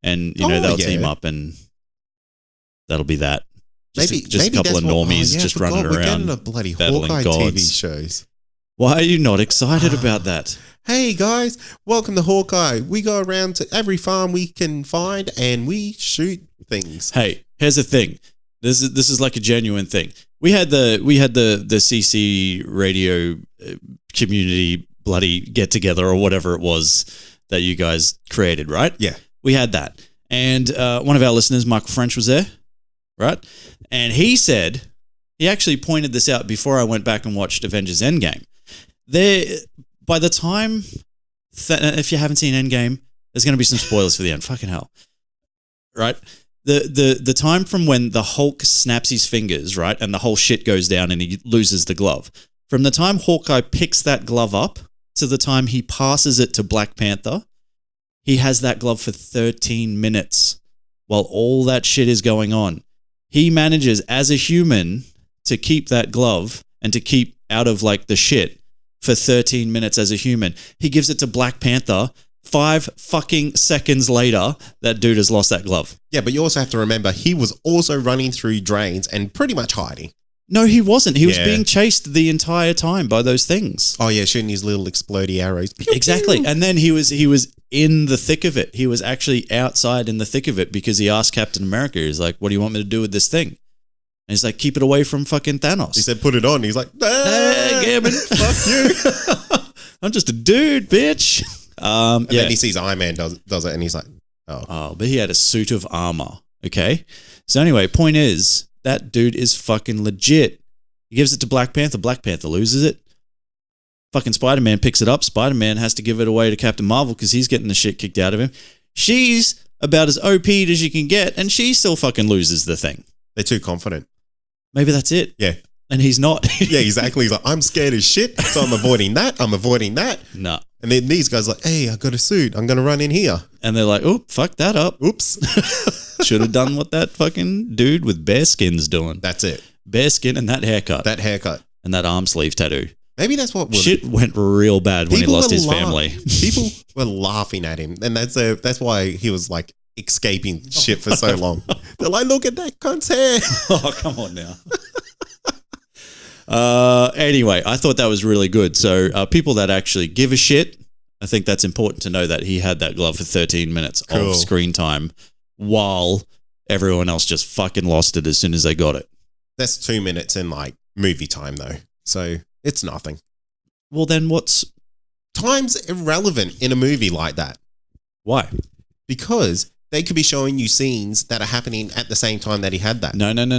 Speaker 2: and they'll team up, and that'll be that. Just a couple of normies just running around. We're getting
Speaker 3: a bloody Hawkeye TV shows.
Speaker 2: Why are you not excited about that?
Speaker 3: Hey guys, welcome to Hawkeye. We go around to every farm we can find and we shoot things.
Speaker 2: Hey, here's the thing. This is like a genuine thing. We had the CC radio community bloody get together or whatever it was that you guys created, right?
Speaker 3: Yeah.
Speaker 2: We had that. And one of our listeners, Michael French, was there, right? And he actually pointed this out before I went back and watched Avengers Endgame. By the time, if you haven't seen Endgame, there's going to be some spoilers for the end. Fucking hell. Right? The time from when the Hulk snaps his fingers, right, and the whole shit goes down and he loses the glove. From the time Hawkeye picks that glove up to the time he passes it to Black Panther, he has that glove for 13 minutes while all that shit is going on. He manages as a human to keep that glove and to keep out of like the shit for 13 minutes as a human. He gives it to Black Panther. 5 fucking seconds later, that dude has lost that glove.
Speaker 3: Yeah, but you also have to remember he was also running through drains and pretty much hiding.
Speaker 2: No, he wasn't. He was being chased the entire time by those things.
Speaker 3: Oh yeah, shooting his little explodey arrows. Pew,
Speaker 2: exactly.
Speaker 3: pew.
Speaker 2: And then he was in the thick of it. He was actually outside in the thick of it because he asked Captain America, he's like, what do you want me to do with this thing? And he's like, keep it away from fucking Thanos.
Speaker 3: He said, put it on. He's like,
Speaker 2: Gammon, fuck you. I'm just a dude, bitch.
Speaker 3: And then he sees Iron Man does it and he's like, oh,
Speaker 2: but he had a suit of armor. Okay. So anyway, point is, that dude is fucking legit. He gives it to Black Panther. Black Panther loses it. Fucking Spider-Man picks it up. Spider-Man has to give it away to Captain Marvel because he's getting the shit kicked out of him. She's about as OP'd as you can get, and she still fucking loses the thing.
Speaker 3: They're too confident.
Speaker 2: Maybe that's it.
Speaker 3: Yeah.
Speaker 2: And he's not.
Speaker 3: Yeah, exactly. He's like, I'm scared as shit, so I'm avoiding that.
Speaker 2: No.
Speaker 3: And then these guys are like, hey, I got a suit. I'm going to run in here.
Speaker 2: And they're like, oop, fuck that up.
Speaker 3: Oops.
Speaker 2: Should have done what that fucking dude with bare skin's doing.
Speaker 3: That's it.
Speaker 2: Bare skin and that haircut. And that arm sleeve tattoo.
Speaker 3: Maybe that's what
Speaker 2: shit went real bad when he lost his family.
Speaker 3: People were laughing at him, and that's why he was like escaping shit for so long. They're like, look at that cunt's hair.
Speaker 2: Oh, come on now. Anyway, I thought that was really good. So people that actually give a shit, I think that's important to know that he had that glove for 13 minutes of screen time while everyone else just fucking lost it as soon as they got it.
Speaker 3: That's 2 minutes in like movie time though. So it's nothing.
Speaker 2: Well, then what's...
Speaker 3: Time's irrelevant in a movie like that.
Speaker 2: Why?
Speaker 3: Because they could be showing you scenes that are happening at the same time that he had that.
Speaker 2: No. No.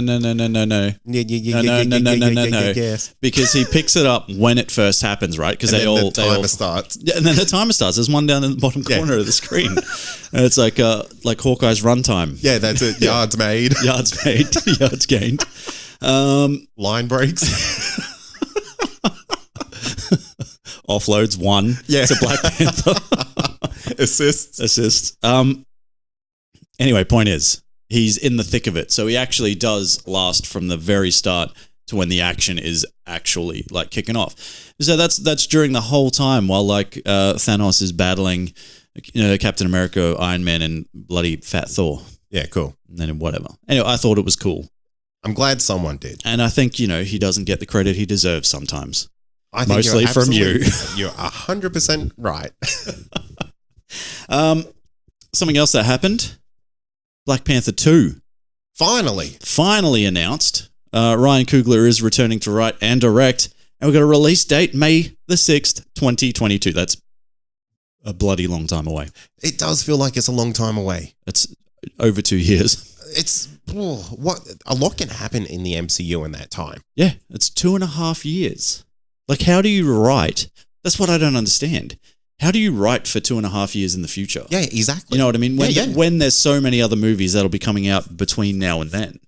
Speaker 3: Yes.
Speaker 2: Because he picks it up when it first happens, right? Because
Speaker 3: the timer starts.
Speaker 2: Yeah, and then the timer starts. There's one down in the bottom corner of the screen. And it's like Hawkeye's runtime.
Speaker 3: Yeah, that's it. Yards made.
Speaker 2: Yards made. Yards gained.
Speaker 3: Line breaks.
Speaker 2: Offloads 1 to Black Panther.
Speaker 3: Assists.
Speaker 2: Anyway, point is, he's in the thick of it. So he actually does last from the very start to when the action is actually like kicking off. So that's during the whole time while like Thanos is battling, Captain America, Iron Man, and bloody Fat Thor.
Speaker 3: Yeah, cool.
Speaker 2: And then whatever. Anyway, I thought it was cool.
Speaker 3: I'm glad someone did.
Speaker 2: And I think, he doesn't get the credit he deserves sometimes.
Speaker 3: I think
Speaker 2: mostly from you.
Speaker 3: You're 100% right.
Speaker 2: Something else that happened. Black Panther 2.
Speaker 3: Finally
Speaker 2: announced. Ryan Coogler is returning to write and direct. And we've got a release date, May the 6th, 2022. That's a bloody long time away.
Speaker 3: It does feel like it's a long time away.
Speaker 2: It's over 2 years.
Speaker 3: A lot can happen in the MCU in that time.
Speaker 2: Yeah, it's 2.5 years. Like, how do you write? That's what I don't understand. How do you write for 2.5 years in the future?
Speaker 3: Yeah, exactly.
Speaker 2: You know what I mean? When there's so many other movies that'll be coming out between now and then.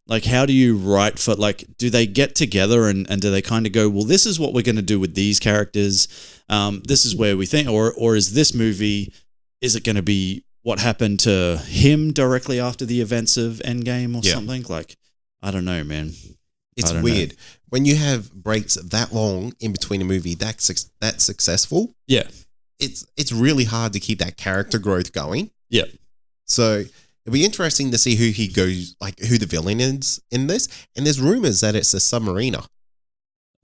Speaker 2: Like, how do you write for, like, do they get together and do they kind of go, well, this is what we're going to do with these characters. This is where we think, or is this movie, is it going to be what happened to him directly after the events of Endgame or something? Like, I don't know, man.
Speaker 3: It's weird. When you have breaks that long in between a movie that's successful.
Speaker 2: Yeah.
Speaker 3: It's really hard to keep that character growth going.
Speaker 2: Yeah.
Speaker 3: So it'll be interesting to see who the villain is in this. And there's rumors that it's a submariner.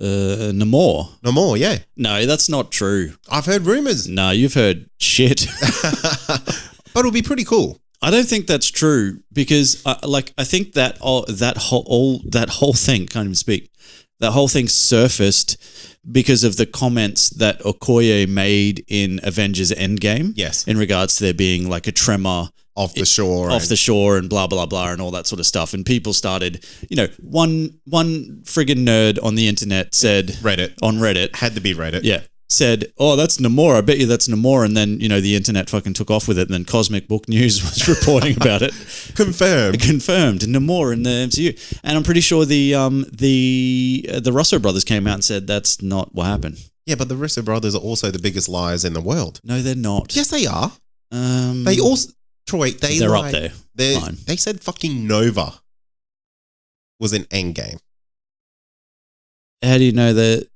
Speaker 2: Namor.
Speaker 3: Namor, yeah.
Speaker 2: No, that's not true.
Speaker 3: I've heard rumors.
Speaker 2: No, you've heard shit.
Speaker 3: But it'll be pretty cool.
Speaker 2: I don't think that's true because, I think that whole thing, can't even speak. That whole thing surfaced because of the comments that Okoye made in Avengers Endgame.
Speaker 3: Yes.
Speaker 2: In regards to there being like a tremor
Speaker 3: off the shore
Speaker 2: and blah, blah, blah, and all that sort of stuff. And people started, one friggin' nerd on the internet said...
Speaker 3: Reddit.
Speaker 2: On Reddit.
Speaker 3: Had to be Reddit.
Speaker 2: Yeah. said, "Oh, that's Namor. I bet you that's Namor." And then, the internet fucking took off with it. And then Cosmic Book News was reporting about it.
Speaker 3: Confirmed.
Speaker 2: Namor in the MCU. And I'm pretty sure the Russo brothers came out and said that's not what happened.
Speaker 3: Yeah, but the Russo brothers are also the biggest liars in the world.
Speaker 2: No, they're not.
Speaker 3: Yes, they are. They also, Troy, they're
Speaker 2: up there. Fine.
Speaker 3: They said fucking Nova was an Endgame.
Speaker 2: How do you know that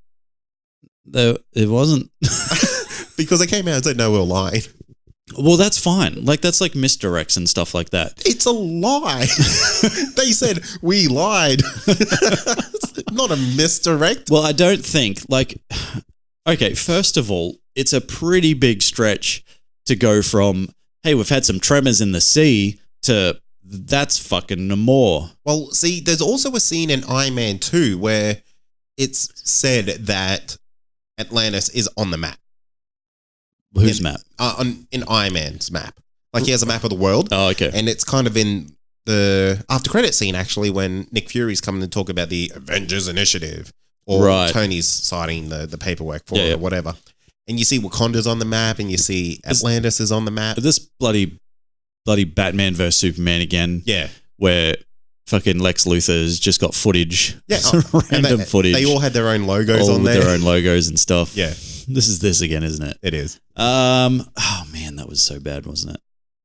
Speaker 2: it wasn't?
Speaker 3: Because they came out and said, no, we're lying.
Speaker 2: Well, that's fine. Like, that's like misdirects and stuff like that.
Speaker 3: It's a lie. They said, we lied. Not a misdirect.
Speaker 2: Well, I don't think, okay, first of all, it's a pretty big stretch to go from, hey, we've had some tremors in the sea to that's fucking Namor.
Speaker 3: Well, see, there's also a scene in Iron Man 2 where it's said that Atlantis is on the map.
Speaker 2: Whose map?
Speaker 3: In Iron Man's map. Like, he has a map of the world.
Speaker 2: Oh, okay.
Speaker 3: And it's kind of in the after credit scene, actually, when Nick Fury's coming to talk about the Avengers Initiative. Or Tony's signing the paperwork for it or whatever. And you see Wakanda's on the map and you see Atlantis is on the map.
Speaker 2: This bloody Batman versus Superman again.
Speaker 3: Yeah.
Speaker 2: Where fucking Lex Luthor's just got footage.
Speaker 3: Yeah.
Speaker 2: Random footage.
Speaker 3: They all had their own logos on there.
Speaker 2: Their own logos and stuff.
Speaker 3: Yeah.
Speaker 2: This is this again, isn't it?
Speaker 3: It is.
Speaker 2: Oh man, that was so bad, wasn't it?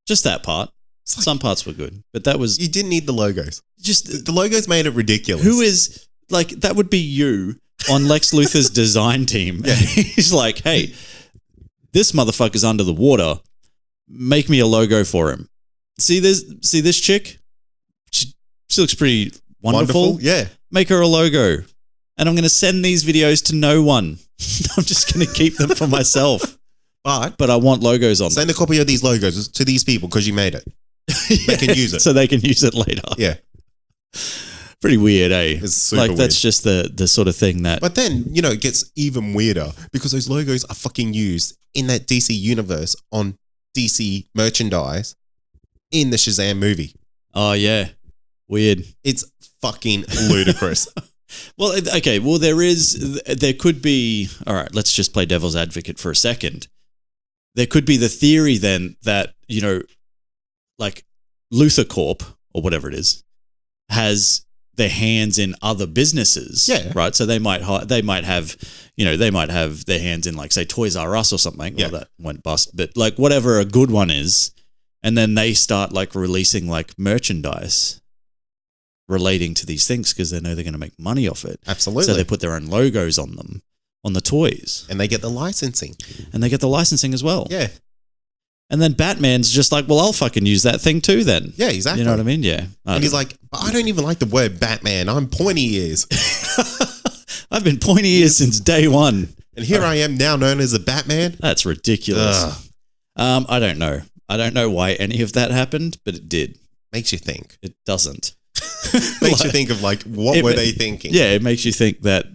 Speaker 2: Just that part. Some parts were good, but that was...
Speaker 3: You didn't need the logos.
Speaker 2: Just
Speaker 3: the logos made it ridiculous.
Speaker 2: Who is... Like, that would be you on Lex Luthor's design team. Yeah. He's like, hey, this motherfucker's under the water. Make me a logo for him. See this chick? She looks pretty wonderful.
Speaker 3: Yeah.
Speaker 2: Make her a logo. And I'm going to send these videos to no one. I'm just going to keep them for myself. But I want logos on them.
Speaker 3: Send a copy of these logos to these people because you made it. They can use it.
Speaker 2: So they can use it later.
Speaker 3: Yeah.
Speaker 2: Pretty weird, eh?
Speaker 3: It's super weird.
Speaker 2: That's just the sort of thing that...
Speaker 3: But then, it gets even weirder because those logos are fucking used in that DC universe on DC merchandise in the Shazam movie.
Speaker 2: Oh, yeah. Weird.
Speaker 3: It's fucking ludicrous.
Speaker 2: Well, okay. Well, there could be... All right, let's just play devil's advocate for a second. There could be the theory then that, like Luthor Corp or whatever it is, has their hands in other businesses, right? So they might have their hands in, like, say, Toys R Us or something. Well, that went bust, but like whatever a good one is, and then they start like releasing like merchandise relating to these things because they know they're going to make money off it.
Speaker 3: Absolutely.
Speaker 2: So they put their own logos on them, on the toys,
Speaker 3: and they get the licensing,
Speaker 2: as well.
Speaker 3: Yeah.
Speaker 2: And then Batman's just like, well, I'll fucking use that thing too then.
Speaker 3: Yeah, exactly.
Speaker 2: You know what I mean? Yeah.
Speaker 3: And he's like, but I don't even like the word Batman. I'm pointy ears.
Speaker 2: I've been pointy ears since day one.
Speaker 3: And here I am now known as the Batman.
Speaker 2: That's ridiculous. I don't know. I don't know why any of that happened, but it did.
Speaker 3: Makes you think.
Speaker 2: It doesn't.
Speaker 3: Makes you think of like, what were they thinking?
Speaker 2: Yeah, it makes you think that,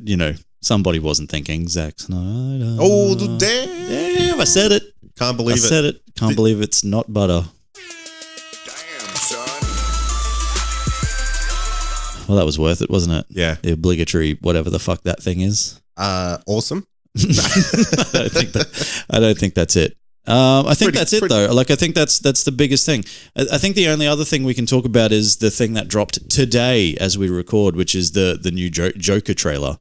Speaker 2: somebody wasn't thinking Zack Snyder.
Speaker 3: Oh, damn.
Speaker 2: I said it.
Speaker 3: Can't believe it.
Speaker 2: I said it. Can't believe it's not butter.
Speaker 4: Damn, son.
Speaker 2: Well, that was worth it, wasn't it?
Speaker 3: Yeah.
Speaker 2: The obligatory whatever the fuck that thing is.
Speaker 3: Awesome.
Speaker 2: I don't think that's it. I think that's it though. Like, I think that's the biggest thing. I think the only other thing we can talk about is the thing that dropped today as we record, which is the new Joker trailer,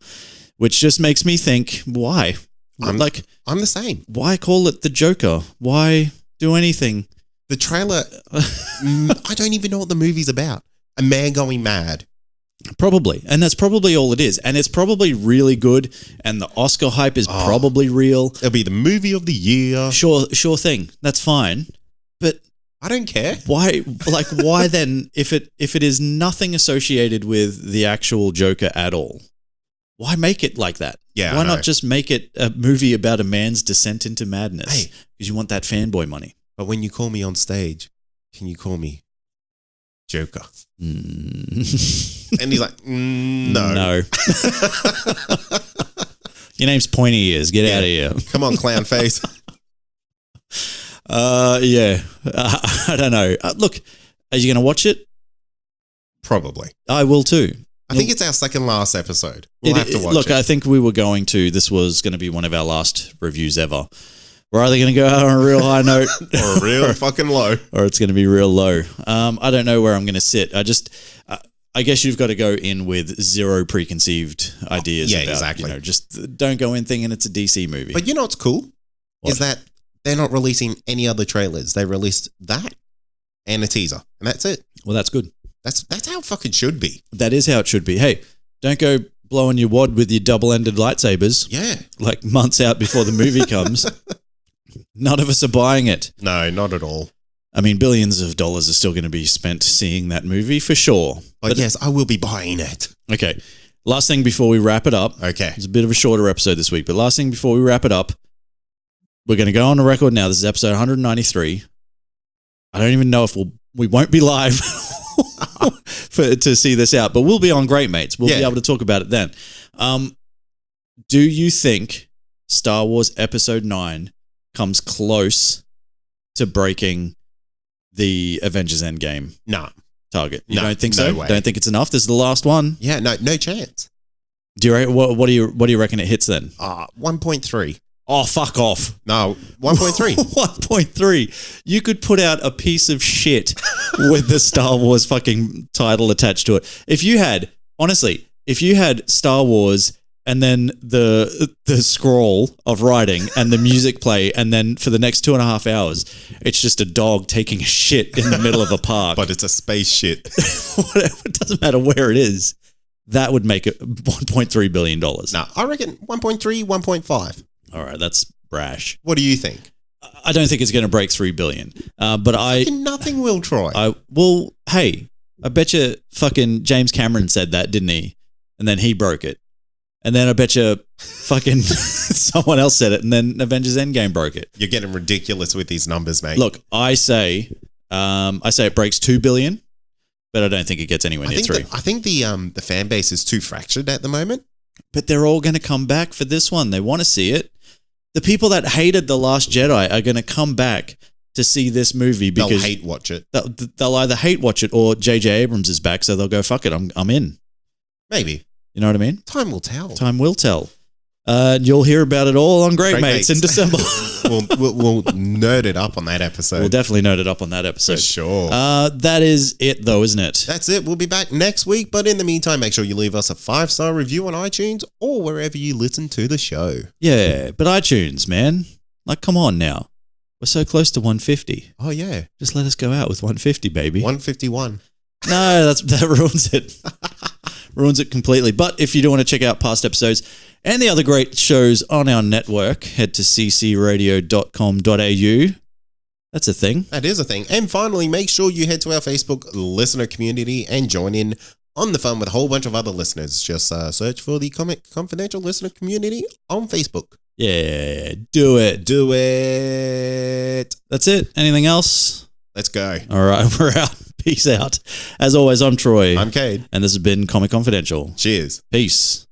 Speaker 2: which just makes me think, why?
Speaker 3: I'm the same.
Speaker 2: Why call it the Joker? Why do anything?
Speaker 3: The trailer, I don't even know what the movie's about. A man going mad.
Speaker 2: Probably. And that's probably all it is. And it's probably really good. And the Oscar hype is probably real.
Speaker 3: It'll be the movie of the year.
Speaker 2: Sure thing. That's fine. But
Speaker 3: I don't care.
Speaker 2: Why then, if it is nothing associated with the actual Joker at all, why make it like that?
Speaker 3: Yeah.
Speaker 2: Why not just make it a movie about a man's descent into madness?
Speaker 3: Hey.
Speaker 2: Because you want that fanboy money.
Speaker 3: But when you call me on stage, can you call me Joker? And he's like, no.
Speaker 2: No. Your name's Pointy Ears. Get out of here.
Speaker 3: Come on, clown face.
Speaker 2: Yeah. I don't know. Look, are you going to watch it?
Speaker 3: Probably.
Speaker 2: I will too.
Speaker 3: I think it's our second last episode. We'll have to watch
Speaker 2: look,
Speaker 3: it.
Speaker 2: I think we were this was going to be one of our last reviews ever. We're either going to go out on a real high note
Speaker 3: or real fucking low.
Speaker 2: Or it's going to be real low. I don't know where I'm going to sit. I guess you've got to go in with zero preconceived ideas.
Speaker 3: Yeah,
Speaker 2: about,
Speaker 3: exactly.
Speaker 2: Just don't go in thinking it's a DC movie.
Speaker 3: But you know what's cool?
Speaker 2: What?
Speaker 3: Is that they're not releasing any other trailers. They released that and a teaser. And that's it.
Speaker 2: Well, that's good.
Speaker 3: That's how it fucking should be.
Speaker 2: That is how it should be. Hey, don't go blowing your wad with your double-ended lightsabers.
Speaker 3: Yeah.
Speaker 2: Like months out before the movie comes. None of us are buying it.
Speaker 3: No, not at all.
Speaker 2: I mean, billions of dollars are still going to be spent seeing that movie for sure.
Speaker 3: But yes, I will be buying it.
Speaker 2: Okay. Last thing before we wrap it up.
Speaker 3: Okay.
Speaker 2: It's a bit of a shorter episode this week, but last thing before we wrap it up, we're going to go on the record now. This is episode 193. I don't even know if we won't be live to see this out, but we'll be on Great Mates. We'll be able to talk about it then. Do you think Star Wars Episode 9 comes close to breaking the Avengers Endgame target? You don't think so?
Speaker 3: Way.
Speaker 2: Don't think it's enough? This is the last one.
Speaker 3: Yeah, no chance.
Speaker 2: Do you what do you reckon it hits then?
Speaker 3: 1.3.
Speaker 2: Oh, fuck off.
Speaker 3: No, 1.3.
Speaker 2: 1.3. You could put out a piece of shit with the Star Wars fucking title attached to it. If you had Star Wars and then the scroll of writing and the music play, and then for the next 2.5 hours, it's just a dog taking a shit in the middle of a park.
Speaker 3: But it's a space shit.
Speaker 2: It doesn't matter where it is. That would make it $1.3 billion.
Speaker 3: No, I reckon 1.3, 1.5.
Speaker 2: All right, that's brash.
Speaker 3: What do you think?
Speaker 2: I don't think it's going to break $3 billion. But
Speaker 3: nothing will try.
Speaker 2: Hey, I bet you fucking James Cameron said that, didn't he? And then he broke it. And then I bet you fucking someone else said it, and then Avengers Endgame broke it.
Speaker 3: You're getting ridiculous with these numbers, mate.
Speaker 2: Look, I say it breaks $2 billion, but I don't think it gets anywhere near 3.
Speaker 3: I think the fan base is too fractured at the moment.
Speaker 2: But they're all going to come back for this one. They want to see it. The people that hated The Last Jedi are going to come back to see this movie because
Speaker 3: they'll hate watch it.
Speaker 2: They'll either hate watch it or J.J. Abrams is back, so they'll go, fuck it, I'm in.
Speaker 3: Maybe.
Speaker 2: You know what I mean?
Speaker 3: Time will tell.
Speaker 2: Time will tell. You'll hear about it all on Great Mates in December.
Speaker 3: we'll nerd it up on that episode.
Speaker 2: We'll definitely nerd it up on that episode.
Speaker 3: For sure.
Speaker 2: That is it, though, isn't it?
Speaker 3: That's it. We'll be back next week. But in the meantime, make sure you leave us a 5-star review on iTunes or wherever you listen to the show.
Speaker 2: Yeah, but iTunes, man. Like, come on now. We're so close to 150.
Speaker 3: Oh, yeah.
Speaker 2: Just let us go out with 150, baby.
Speaker 3: 151.
Speaker 2: No, that ruins it. Ruins it completely. But if you do want to check out past episodes and the other great shows on our network, head to ccradio.com.au. That's a thing.
Speaker 3: That is a thing. And finally, make sure you head to our Facebook listener community and join in on the fun with a whole bunch of other listeners. Just search for the Comic Confidential Listener Community on Facebook.
Speaker 2: Yeah, do it.
Speaker 3: Do it.
Speaker 2: That's it. Anything else?
Speaker 3: Let's go.
Speaker 2: All right, we're out. Peace out. As always, I'm Troy.
Speaker 3: I'm Cade.
Speaker 2: And this has been Comic Confidential.
Speaker 3: Cheers.
Speaker 2: Peace.